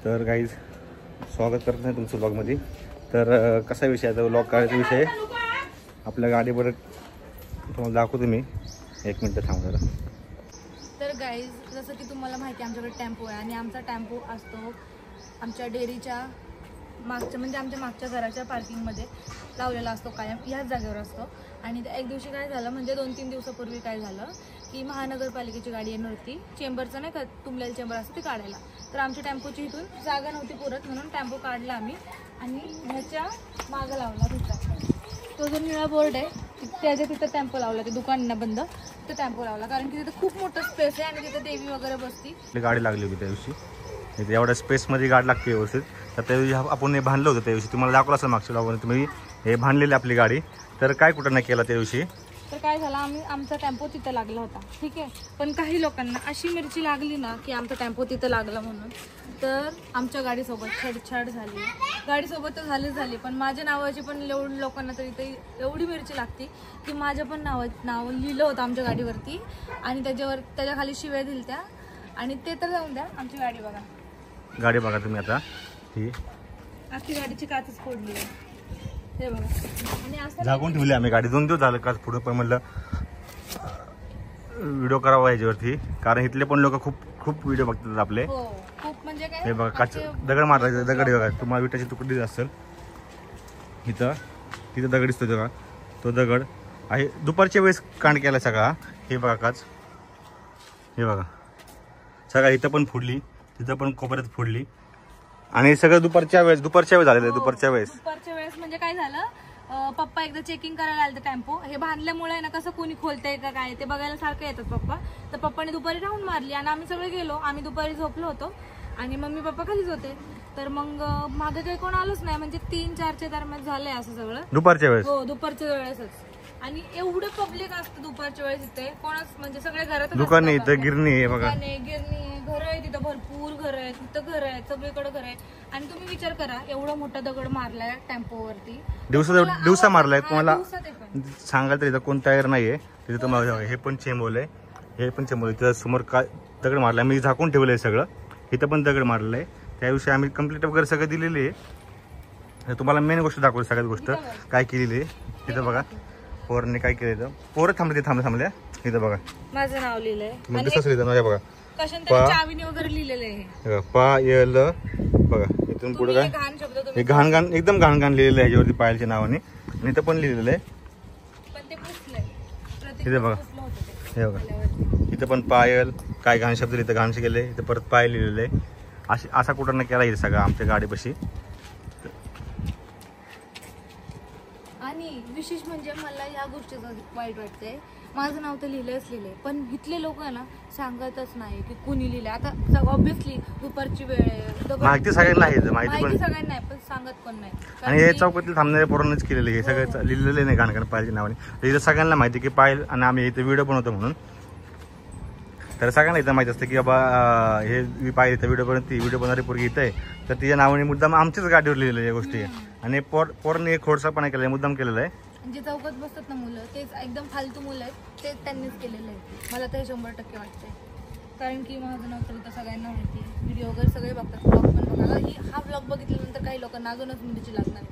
तर गाईज स्वागत करत नाही तुमचं ब्लॉगमध्ये। तर कसा विषय आहे, ब्लॉग करायचा विषय आपल्या गाडीवर तुम्हाला दाखवतो मी। 1 मिनिट थांबा जरा। तर गाईज जसं की तुम्हाला माहिती आहे आमच्याकडे टेम्पो आहे आणि आमचा टेम्पो असतो आमच्या डेअरीच्या मागच्या म्हणजे आमच्या मागच्या घराच्या पार्किंगमध्ये लावलेला असतो, कायम ह्याच जागेवर असतो। आणि एक दिवशी काय झालं म्हणजे 2-3 दिवसापूर्वी काय झालं की महानगरपालिकेची गाडी येणार होती, चेंबरचं नाही का तुमलेल चेंबर असतं ते काढायला। तर आमच्या टेम्पोची इथून जागा नव्हती पुरत म्हणून टेम्पो काढला आम्ही आणि ह्याच्या मागं लावला दुसरा। तो जो निळा बोर्ड आहे त्याच्या तिथं टेम्पो लावला, ते दुकान बंद तिथं टेम्पो लावला, कारण की तिथं खूप मोठं स्पेस आहे आणि तिथं देवी वगैरे बसती। गाडी लागली होती त्या दिवशी, इथे एवढ्या स्पेसमध्ये गाडी लागते व्यवस्थित। तर त्या दिवशी आपण हे भांडलं होतं, त्या दिवशी तुम्हाला दाखवलं असेल मागच्या ब्लॉगमध्ये तुम्ही हे भांडलेली आपली गाडी। तर काय कुठं नाही केला त्या दिवशी। तर काय झालं आमचा टेम्पो तिथं लागला होता, ठीक आहे। पण काही लोकांना अशी मिरची लागली ना की आमचा टेम्पो तिथं लागला म्हणून, तर आमच्या गाडीसोबत छेडछाड झाली। गाडीसोबत तर झाली पण माझ्या नावाची पण एवढी लोकांना तर इथे एवढी मिरची लागती की माझ्या पण नाव लिहिलं होतं आमच्या गाडीवरती आणि त्याच्या खाली शिव्या दिल्या त्या। आणि ते तर जाऊन द्या, आमची गाडी बघा, गाडी बघा तुम्ही आता, ही आजची गाडीची काचच फोडली आहे हे बघा। आणि असं झाकून ठेवली आम्ही गाडी, 2 दिवस झालं काच पुढे, पण म्हणलं व्हिडिओ करावा याच्यावरती, कारण इथले पण लोक खूप व्हिडिओ बघतात आपले। हो खूप म्हणजे काय, हे बघा काच दगड मारायचं, दगड बघा तुम्हाला विटाची तुकडी असेल इथं दगड दिसतो बघा, तो दगड आहे। दुपारच्या वेळेस कांड केला सगळा, हे बघा काच, हे बघा सगळा इथं पण फोडली, तिथं पण कोपऱ्यात फोडली आणि सगळं दुपारच्या वेळेस झालेलं आहे। दुपारच्या वेळेस म्हणजे काय झालं, पप्पा एकदा चेकिंग करायला आले टेम्पो, हे बांधल्यामुळे ना कसं कोणी खोलतंय का काय ते बघायला सारखं येतात पप्पा। तर पप्पाने दुपारी राऊंड मारली आणि आम्ही सगळे गेलो, आम्ही दुपारी झोपलो होतो आणि मम्मी पप्पा खालीच होते। तर मग मागे काही कोण आलोच नाही, म्हणजे 3-4च्या दरम्यान झालंय असं सगळं दुपारच्या वेळेस। हो दुपारच्या वेळेसच, आणि एवढं पब्लिक असतं दुपारच्या वेळेस इथे, कोणाच म्हणजे सगळे घरात दुकान आहे, गिरणी आहे बघा, गिरणी घर आहे तिथं, भरपूर घर आहेत तिथं, घर आहेत सगळीकडे घर आहे। आणि तुम्ही विचार करा एवढा मोठा दगड मारलाय टेम्पोवरती, दिवसा मारलाय, तुम्हाला सांगाल तर इथं कोण तयार नाहीये। तिथे तुम्हाला हे पण चेंबवलंय, हे पण चेंबवलंय, तिथं समोर काय दगड मारलाय, मी झाकून ठेवलंय सगळं, इथं पण दगड मारलाय। त्याविषयी आम्ही कंप्लीट वगैरे सगळं दिलेली आहे। तुम्हाला मेन गोष्ट दाखवली, सगळ्यात गोष्ट काय केलेली आहे तिथं बघा, पोरांनी काय केलं, पोरं थांबल्या इथं बघा, माझं नाव लिहिलंय बघा, चावीने वगैरे लिहिलेलं आहे, पायल बघा, इथून पुढे काय हे घाण एकदम घाण लिहिलेलं आहे याच्यावरती पायलच्या नावाने, आणि इथं पण लिहिलेलं आहे, पण ते पुसलंय इथे बघा, हे बघा इथं पण पायल, काय घाण शब्द इथं घाणशे गेले, इथं परत पायल लिहिलेलं आहे। असा कुठं नाही केला इथे सगळं आमच्या गाडीपाशी। आणि विशेष म्हणजे मला या गोष्टीचं वाईट वाटतंय, माझं नाव तर लिहिलंच लिहिलंय, पण इथले लोक ना सांगतच नाही की कुणी लिहिलंय। आता ऑब्विसली दुपारची वेळ आहे, माहिती सगळ्यांना आहे, माहिती सगळ्यांना आहे, पण सांगत पण नाही। आणि हे चौकातील थांबणाऱ्या पोरांनीच केलेलं हे सगळं लिहिलेलं नाही घाण पायलच्या नावाने। इथं सगळ्यांना माहिती की पायल, आणि आम्ही इथे व्हिडिओ बनवतो म्हणून, तर सगळ्यांना इथं माहिती असतं की बाबा हे पायल इथं व्हिडिओ बनवणारी पोरगी इथं आहे, तर तिच्या नावाने मुद्दाम आमच्याच गाडीवर लिहिलेलं या गोष्टी आहे। आणि पोरांनी खोडसापणा केलाय, मुद्दाम केलेला आहे। जे चौकात बसतात ना मुलं, तेच एकदम फालतू मुलं आहेत, तेच त्यांनीच केलेलं आहे, मला ते 100% वाटतंय। कारण की माझं नाव तर इथं सगळ्यांना माहिती आहे, व्हिडिओ वगैरे सगळे बघतात, ब्लॉग पण बघा। हा ब्लॉग बघितल्यानंतर काही लोकांना अजूनच मिरची लागणार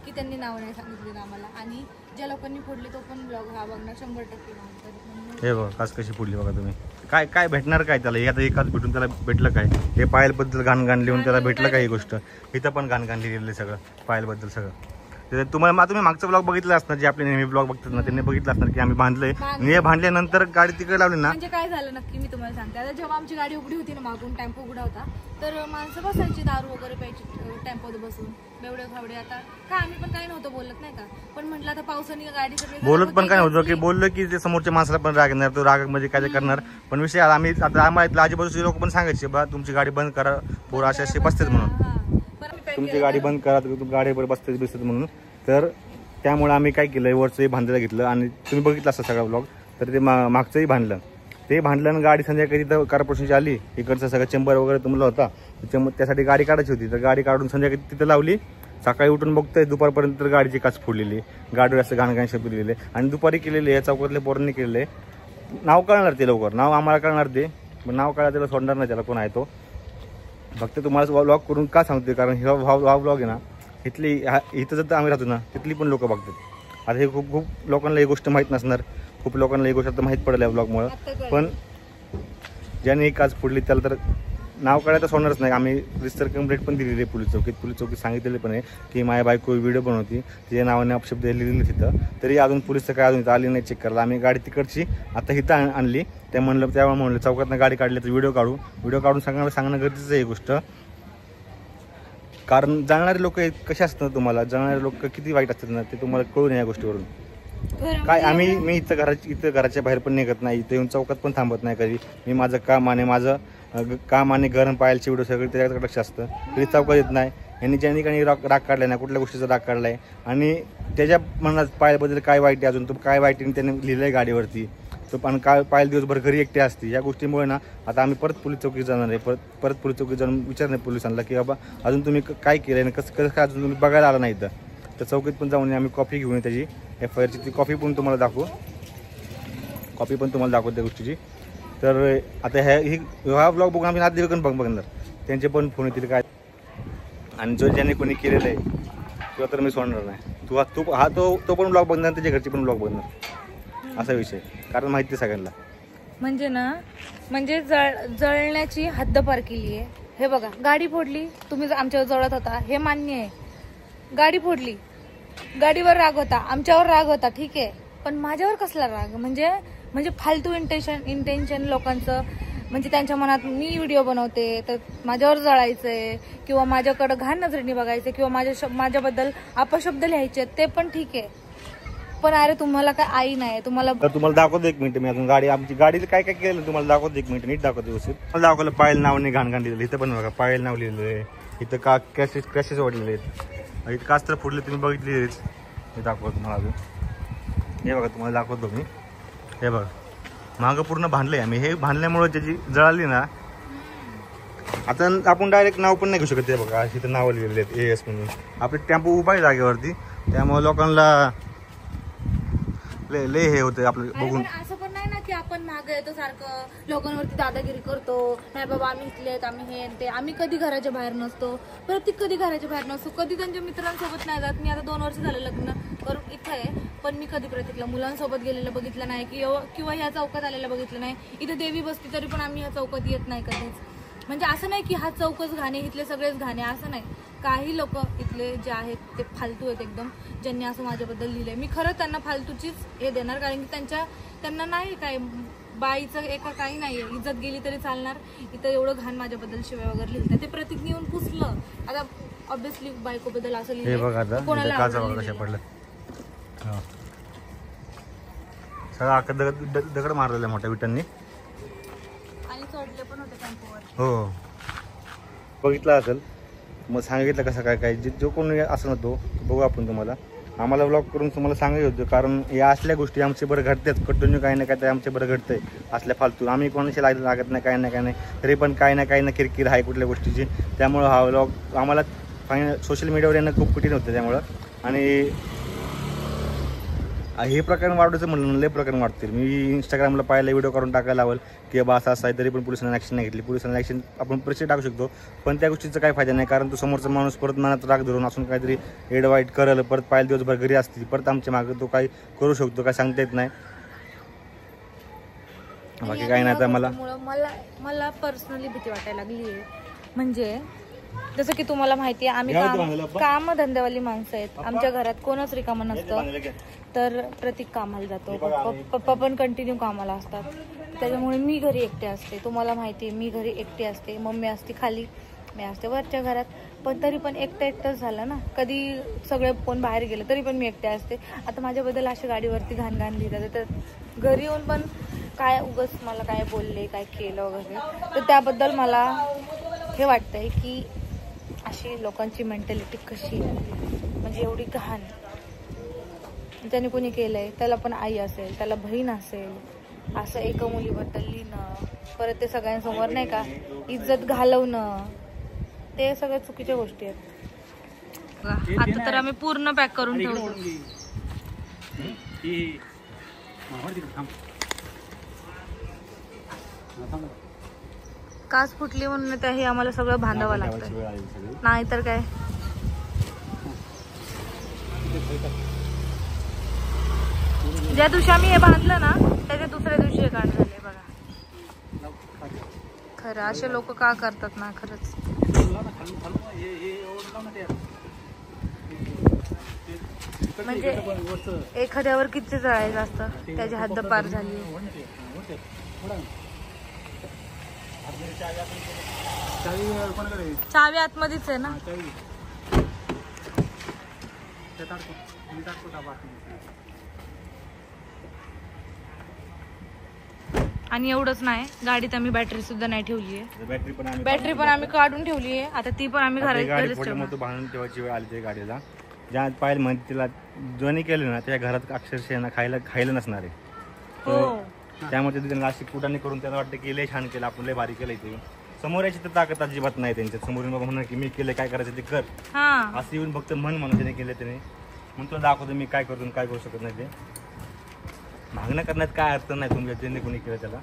की त्यांनी नाव नाही सांगितलं आम्हाला, आणि ज्या लोकांनी फोडले तो पण ब्लॉग हा बघणार 100% मानतात। हे बघा काच कशी फोडली बघा तुम्ही, काय भेटणार काय त्याला, आता एकाच भेटून त्याला भेटलं काय, हे पायलबद्दल घाण लिहून त्याला भेटलं काय ही गोष्ट, इथं पण घाण लिहिलेलं सगळं पायलबद्दल सगळं। तुम्ही मागचा ब्लॉग बघितला असणार, जे आपले नेहमी ब्लॉग बघतात ना त्यांनी बघितलं असणार की आम्ही बांधलंय, आणि हे बांधल्यानंतर गाडी तिकडे लावली ना, म्हणजे काय झालं नक्की मी तुम्हाला सांगते। आता जेव्हा आमची गाडी उघडी होती ना, मागून टेम्पो उघडा होता, तर माणसं बसायची दारू वगैरे प्यायची टेम्पोत बसून, बेवडे खावडे। आता काय आम्ही पण काय नव्हतं बोलत नाही का, पण म्हटलं आता पावसाने गाडी सगळी बोलत पण काय नव्हतं की बोललं की ते समोरच्या माणसाला पण राग येणार, तो राग म्हणजे काय करणार। पण विषय आम्ही आता आम्हाला आजूबाजूचे लोक पण सांगायचे बा तुमची गाडी बंद करा, पोरं असे बसतात म्हणून, तुमची गाडी बंद करा, तुमची गाडीवर बसतात म्हणून। तर त्यामुळे आम्ही काय केलं, वरचंही बांधायला घेतलं, आणि तुम्ही बघितलं असं सगळा ब्लॉग, तर ते मागचंही बांधलं, ते बांधलं आणि गाडी संध्याकाळी तिथं कॉर्पोरेशनची आली, इकडचं सगळं चेंबर वगैरे तुमला होता, त्यासाठी गाडी काढायची होती, तर गाडी काढून संध्याकाळी तिथं लावली, सकाळी उठून बघतोय दुपारपर्यंत गाडीची काच फोडलेली, गाडीवर असं घाण शब्द लिहिलेले, आणि दुपारी केलेले या चौकातल्या पोरांनी केलेले। नाव कळणार ते लवकर, नाव आम्हाला कळणार ते, पण नाव कळायला त्याला सोडणार नाही त्याला कोण आहे तो। फक्त तुम्हाला व्लॉग करून का सांगतोय, कारण हा व्लॉग आहे ना, इथं जर आम्ही राहतो ना, तिथली पण लोक बघतात. आता हे खूप लोकांना ही गोष्ट माहीत नसणार, खूप लोकांना ही गोष्ट आता माहीत पडल्या व्लॉगमुळं. पण ज्याने ही काज फोडली त्याला तर नाव काढायचं सोडणारच नाही. आम्ही रिस्टर कंप्लेंट पण दिलेली आहे पोलीस चौकीत सांगितलेलं पण आहे की माझ्या बायको व्हिडिओ बनवती, तिच्या नावाने अपशब्द लिहिलेले तिथं, तरी अजून पोलीस काय अजून इथं आली नाही चेक करायला. आम्ही गाडी तिकडची आता इथं आणली, त्यामुळे म्हणलं चौकातनं गाडी काढली तर व्हिडिओ काढून सांगणं गरजेचं आहे ही गोष्ट. कारण जाणारे लोक कसे असतात, तुम्हाला जाणारे लोक किती वाईट असतात ना, ते तुम्हाला कळून या गोष्टीवरून. काय मी इथं घराच्या बाहेर पण निघत नाही, इथं येऊन चौकात पण थांबत नाही कधी. मी माझं काम आणि गरम पाहायचे व्हिडिओ सगळे त्याच्याकडे लक्ष असतं, कधी चौकात येत नाही. यांनी ज्यांनी काही राग काढलाय ना, कुठल्या गोष्टीचा राग काढलाय आणि त्याच्या मनात पायाबद्दल काय वाईट आहे, अजून तो काय वाईट त्यांनी लिहिलंय गाडीवरती, तो पण काय पायल दिवसभर घरी एकटे असते. या गोष्टीमुळे ना आता आम्ही परत पोलीस चौकीत जाणार आहे. परत पोलीस चौकीत जाऊन विचारणार पोलिसांना की बाबा अजून तुम्ही काय केलं आहे, कसं काय अजून तुम्ही बघायला आला नाही तर चौकीत पण जाऊन आम्ही कॉपी घेऊन त्याची FIRची ती कॉपी पण तुम्हाला दाखवू त्या गोष्टीची. तर आता हा व्लॉग बघून आम्ही आधी बघणार, त्यांचे पण फोन येतील काय, आणि ज्याने कोणी केलेलं आहे किंवा तर मी सोडणार नाही. तो पण ब्लॉग बघणार, त्याच्या घरची पण ब्लॉग बघणार, असा विषय. कारण माहिती आहे सगळ्यांना. म्हणजे जळण्याची हद्द पार केली आहे. हे बघा, गाडी फोडली, तुम्ही आमच्यावर जळत होता हे मान्य आहे. गाडी फोडली, गाडीवर राग होता, आमच्यावर राग होता, ठीक आहे, पण माझ्यावर कसला राग? म्हणजे फालतू इंटेन्शन लोकांचं. म्हणजे त्यांच्या मनात मी व्हिडिओ बनवते तर माझ्यावर जळायचंय किंवा माझ्याकडे घाण नजरेने बघायचंय किंवा माझ्याबद्दल अपशब्द लिहायचे, ते पण ठीक आहे. पण अरे तुम्हाला काय आई नाही? तुम्हाला दाखवतो 1 मिनिट. मी अजून आमची गाडीला काय केलं तुम्हाला दाखवतो 1 मिनिट, नीट दाखवतो व्यवस्थित. मला दाखवलं पायल नावाने घाण लिहिलेलं. इथं पण बघा पायल नाव लिहिलेलं आहे. इथं क्रॅशेस वाढलेले आहेत. इथं काच तर फुटले, तुम्ही बघितलेच. हे दाखवतो तुम्हाला अजून. हे बघा तुम्हाला दाखवतो मी. हे बघा मागं पूर्ण भांडलंय आम्ही. हे भांडल्यामुळे ज्याची जळाली ना, आता आपण डायरेक्ट नाव पण नाही घेऊ शकत. हे बघा इथं नावं लिहिलेले आहेत AS म्हणून. आपले टेम्पो उभा आहे जागेवरती, त्यामुळे लोकांना ले हे होते आपलं बघून. असं पण नाही ना की आपण मागे येतो सारखं लोकांवरती दादागिरी करतो, नाही बाबा आम्ही इथले, आम्ही हे ते. आम्ही कधी घराच्या बाहेर नसतो, प्रत्येक कधी घराच्या बाहेर नसतो, कधी त्यांच्या मित्रांसोबत नाही जात. मी आता 2 वर्ष झालं लग्न करून इथं आहे, पण मी कधी प्रत्येकला मुलांसोबत गेलेलं बघितलं नाही किंवा ह्या चौकात आलेलं बघितलं नाही. इथं देवी बसती तरी पण आम्ही ह्या चौकात येत नाही कधीच. म्हणजे असं नाही की हा चौकच घाणे, इथले सगळेच घाणे, असं नाही. काही लोक इथले जे आहेत ते फालतू आहेत एकदम, ज्यांनी असं माझ्याबद्दल लिहिलंय. मी खरं त्यांना फालतूचीच हे देणार, कारण की त्यांना नाही काय बाईचं एका काही नाहीये, इज्जत गेली तरी चालणार. इथं एवढं घाण माझ्याबद्दल शिवाय वगैरे लिहिलं, ते प्रतीक येऊन पुसलं. आता ऑब्विसली बायकोबद्दल असं लिहिलं, कोणाला सगळं दगड मारलेला मोठ्या विटांनी आणि चढले पण होते टेम्पोवर. हो बघितलं असेल, मग सांगितलं कसं काय जो कोणी असं नव्हतो. बघू आपण तुम्हाला, आम्हाला व्लॉग करून तुम्हाला सांगायचं होतं, कारण या असल्या गोष्टी आमच्या बरं घडतात कंटिन्यू, काही ना काय तर आमच्या बरं घडतंय असल्या फालतू. आम्ही कोणाशी लागत नाही, काही नाही, तरी पण काही ना किरकिर आहे कुठल्या गोष्टीची. त्यामुळं हा व्लॉग आम्हाला सोशल मीडियावर येणं खूप कठीण होतं त्यामुळं. आणि हे प्रकरण वाढवायचं म्हणलं लय प्रकरण वाटतील. मी इंस्टाग्रामला पाहायला व्हिडिओ करून टाकायला लावल की बाबा असं आहे, तरी पण पोलिसांनी ॲक्शन नाही घेतली. पोलिसांनी ॲक्शन आपण प्रेशर टाकू शकतो, पण त्या गोष्टीचा काही फायदा नाही, कारण तो समोरचा माणूस परत मनात राग धरून असून काहीतरी एडवाईट करल, परत पाहिलं दिवसभर घरी असतील, परत आमच्या मागं तो काही करू शकतो, काय सांगता येत नाही. बाकी काही नाही. तर मला पर्सनली भीती वाटायला लागली आहे. म्हणजे जसं की तुम्हाला माहिती आहे, आम्ही काम धंद्यावाली माणसं आहेत. आमच्या घरात कोणच रिकामं नसतं, तर प्रतीक कामाला जातो, पप्पा पण कंटिन्यू कामाला असतात. त्याच्यामुळे मी घरी एकटे असते. तुम्हाला माहिती आहे, मी घरी एकटी असते, मम्मी असते खाली, मी असते वरच्या घरात. पण तरी पण एकटंच झालं ना, कधी सगळे कोण बाहेर गेलं तरी पण मी एकटे असते. आता माझ्याबद्दल अशा गाडीवरती घाण लिहितात, तर घरी येऊन पण काय उगाच मला काय बोलले, काय केलं वगैरे, तर त्याबद्दल मला हे वाटतंय की अशी लोकांची मेंटॅलिटी कशी, म्हणजे एवढी घाण. त्याने कोणी केलंय, त्याला पण आई असेल, त्याला बहीण असेल, असं एका मुलीबद्दल लिहिणं, परत ते सगळ्यांसमोर नाही का इज्जत घालवणं, ते सगळ्या चुकीच्या गोष्टी आहेत. आता तर आम्ही पूर्ण पॅक करून ठेवतो. काच फुटली म्हणून त्याही आम्हाला सगळं बांधावं लागतं, नाहीतर काय. ज्या दिवशी आम्ही हे बांधलं ना त्याच्या दुसऱ्या दिवशी हे काढ झाले बघा. खरं असे लोक का करतात ना खरंच. म्हणजे एखाद्यावर किती जळायचं असतं, त्याची हद्द पार झाली. चावी आतमध्येच आहे ना. आणि एवढंच नाही, गाडीत आम्ही बॅटरी सुद्धा नाही ठेवली आहे. बॅटरी पण आम्ही काढून ठेवली आहे. आता ती पण आम्ही घरात बांधून ठेवायची वेळ आली त्या गाडीला. ज्या पाहिलं म्हणजे तिला जोनी केलं ना त्या घरात अक्षरशः ना खायला नसणार आहे. त्यामुळे त्यांना अशी कुटाने करून त्यांना वाटतं की लय छान केलं, आपण लय भारी केलंय. ते समोर याची तर ताकद अजिबात नाही त्यांच्यात. समोरून बघा म्हणणार की मी केलं, काय करायचं ते कर, असं येऊन फक्त म्हणून त्याने केलं. त्याने म्हणून तुला दाखवतो मी काय करतो काय करू शकत नाही. ते मागणं करण्यात काय अर्थ नाही तुमच्या ज्यांनी कोणी केलं त्याला.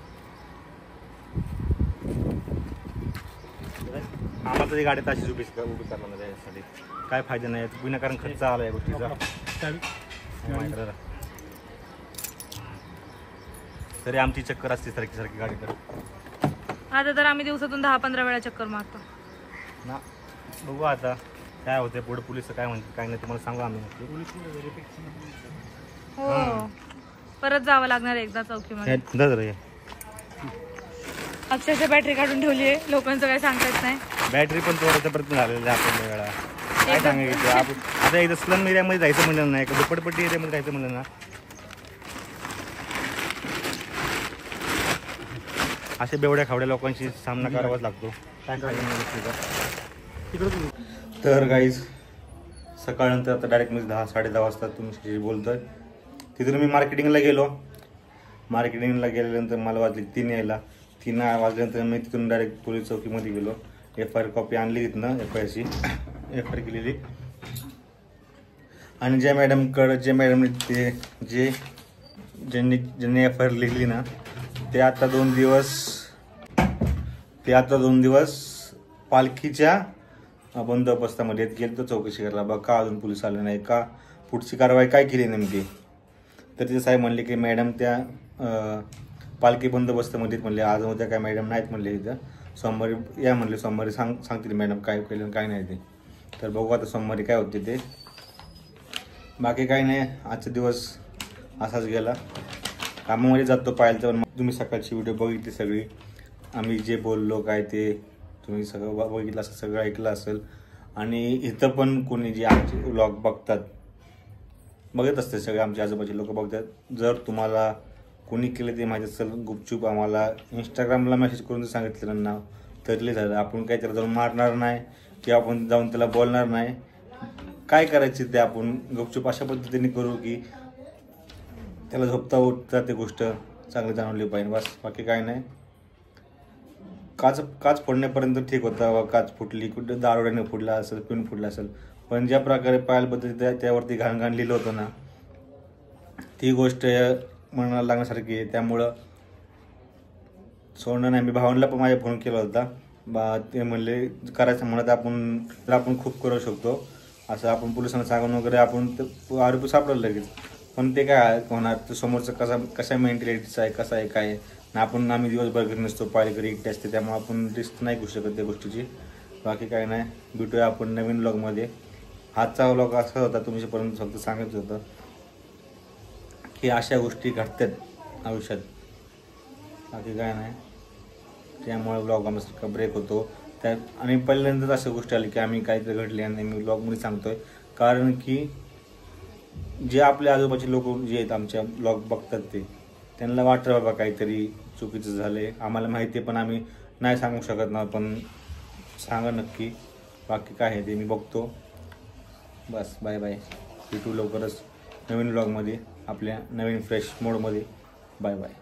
आम्हाला तरी गाडीत अशीच उभी करणार नाही, त्याच्यासाठी काय फायदा नाही. विनाकारण खर्च आला या गोष्टीचा. तरी आमची चक्कर असते सारखी सारखी गाडी कर. आता तर आम्ही दिवसातून 10-15 वेळा चक्कर मारतो ना. बघू आता काय होते पुढे, पोलिस काय म्हणते काय नाही तुम्हाला सांगू आम्ही. हो परत जावं लागणार एकदा चौकीमध्ये. अक्षरशः बॅटरी काढून ठेवली आहे, लोकांचं काय सांगता येत नाही. बॅटरी पण तोडायचा प्रयत्न झालेला आहे आपण वेळा. काय सांगायचं आपण आता एकदा स्लम एरियामध्ये जायचं म्हणलं नाही, का दुपटपट्टी एरियामध्ये जायचं म्हणलं ना, असे बेवड्या खावड्या लोकांशी सामना करावाच लागतो. काय तर गाईज सकाळनंतर आता डायरेक्ट मी 10-10:30 वाजता तुमच्याशी बोलतोय. तिथून मी मार्केटिंगला गेलो. मार्केटिंगला गेल्यानंतर मला वाजली 3 यायला. 3 वाजल्यानंतर मी तिथून डायरेक्ट पोलीस चौकीमध्ये गेलो. FIR कॉपी आणली तिथनं, FIRची FIR केलेली. आणि ज्या मॅडमने ते ज्यांनी FIR लिहिली ना ते आता 2 दिवस पालखीच्या बंदोबस्तामध्ये गेले. तर चौकशी करायला बघा का अजून पोलीस आले नाही, का पुढची कारवाई काय केली नेमकी. तर तिथे साहेब म्हणले की मॅडम त्या पालखी बंदोबस्तामध्ये म्हणले, आज उद्या काय मॅडम नाहीत म्हणले, इथं सोमवारी या म्हणले. सोमवारी सांगतील मॅडम काय केलं काय नाही ते. तर बघू आता सोमवारी काय होते ते. बाकी काही नाही, आजचा दिवस असाच गेला. कामामध्ये जातो पाहिलं तर तुम्ही सकाळची व्हिडिओ बघितली सगळी. आम्ही जे बोललो काय ते तुम्ही सगळं बघितलं असेल, सगळं ऐकलं असेल. आणि इथं पण कोणी जे आमचे व्लॉग बघत असते सगळे आमचे आजूबाजूचे लोक बघतात. जर तुम्हाला कोणी केलं ते माहिती असेल गुपचूप आम्हाला इंस्टाग्रामला मेसेज करून सांगितलेलं नाव तरी झालं. आपण काही त्याला जाऊन मारणार नाही किंवा आपण जाऊन त्याला बोलणार नाही. काय करायचे ते आपण गुपचूप अशा पद्धतीने करू की त्याला झोपता उठता ते गोष्ट चांगली जाणवली पाहिजे. बस बाकी काय नाही. काच फोडण्यापर्यंत ठीक होता. काच फुटली, कुठं दारोड्याने फुटला असेल, पिऊन फुटला असेल, पण ज्या प्रकारे पाहिल्याबद्दल त्यावरती घाण लिहिलं होतं ना ती गोष्ट म्हणायला लागण्यासारखी आहे. त्यामुळं सोडणं नाही. मी भावांना पण माझ्या फोन केला होता. ते म्हणले करायचं म्हणत आपण खूप करू शकतो असं. आपण पोलिसांना सांगून वगैरे आपण आरोपी सापडलं लगेच. पण ते काय होणार, ते समोरचं कशा मेंटॅलिटीचं आहे, कसं आहे काय आहे. आम्ही दिवसभर घरी नसतो, पाहिलं घरी एकटे असते, त्यामुळे आपण रिस्क नाही घेऊ शकत त्या गोष्टीची. बाकी काय नाही. भेटूया आपण नवीन व्लॉगमध्ये. हातचा व्लॉग असा होता तुमच्यापर्यंत फक्त सांगायचं होतं की अशा गोष्टी घडतात आयुष्यात. बाकी काय नाही. त्यामुळे व्लॉग आमचा ब्रेक होतो त्या. आणि पहिल्यांदाच अशा गोष्टी आली की आम्ही काहीतरी घडले आणि मी व्लॉगमध्ये सांगतोय. कारण की जे आपल्या आजूबाजूचे लोक जे आहेत आमच्या ब्लॉग बघतात ते त्यांना वाटतं बाबा काहीतरी चुकीचं झालं. आम्हाला माहिती आहे पण आम्ही नाही सांगू शकत ना. पण सांगा नक्की. बाकी काय आहे ते मी बघतो. बस बाय बाय. भेटू लवकरच नवीन व्लॉगमध्ये आपल्या नवीन फ्रेश मोडमध्ये. Bye bye.